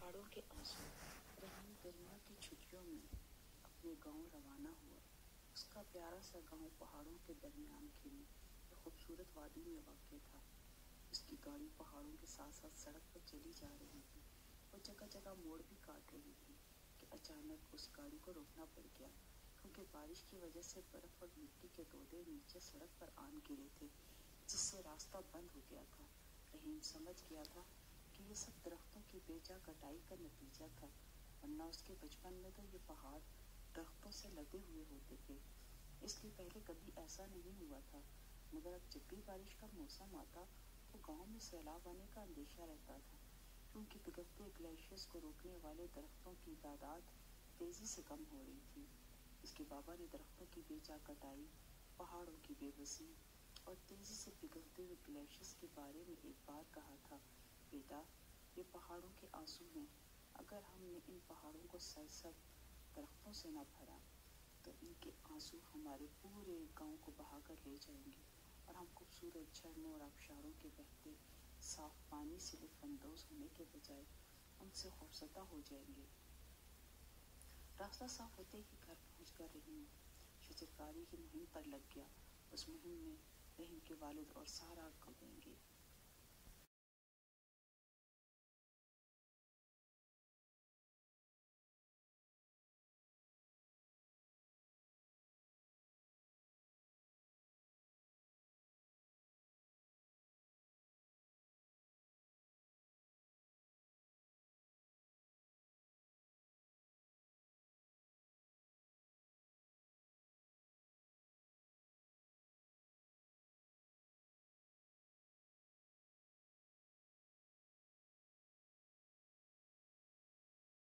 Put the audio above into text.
پہاڑوں کے آنسو۔ رحیم گرمیوں کی چھٹیوں میں اپنے گاؤں روانہ ہوا۔ اس کا پیارا سا گاؤں پہاڑوں کے درمیان گھری ایک خوبصورت وادی میں واقع تھا۔ اس کی گاڑی پہاڑوں کے ساتھ ساتھ سڑک پر چلی جا رہی تھی اور جگہ جگہ موڑ بھی کاٹ رہی تھی کہ اچانک اس گاڑی کو روکنا پڑ گیا، کیونکہ بارش کی وجہ سے برف اور مٹی کے تودے نیچے سڑک پر آن گرے تھے، جس سے راستہ بند ہو گیا تھا۔ رحیم سمجھ گیا تھا کہ یہ سب درختوں کی بے جا کٹائی کا نتیجہ تھا، ورنہ اس کے بچپن میں تو یہ پہاڑ درختوں سے لدے ہوئے ہوتے تھے، اس لیے پہلے کبھی ایسا نہیں ہوا تھا۔ مگر اب جب بھی بارش کا موسم آتا تو گاؤں میں سیلاب آنے کا اندیشہ رہتا تھا، کیونکہ پگھلتے گلیشیئرز کو روکنے والے درختوں کی تعداد تیزی سے کم ہو رہی تھی۔ اس کے بابا نے درختوں کی بے جا کٹائی، پہاڑوں کی بے بسی اور تیزی سے پگھلتے ہوئے گلیشیئرز کے بارے میں ایک بار کہا تھا، بیٹا، یہ پہاڑوں کے آنسو ہیں۔ اگر ہم نے ان پہاڑوں کو سرسبز درختوں سے نہ بھرا تو ان کے آنسو ہمارے پورے گاؤں کو بہا کر لے جائیں گے، اور ہم خوبصورت جھرنوں اور آبشاروں کے بہتے صاف پانی سے لطف اندوز ہونے کے بجائے ان سے خوفزدہ ہو جائیں گے۔ راستہ صاف ہوتے ہی گھر پہنچ کر رحیم شجرکاری کی مہم پر لگ گیا۔ اس مہم میں رحیم کے والد اور سارا گاؤں دیں گے۔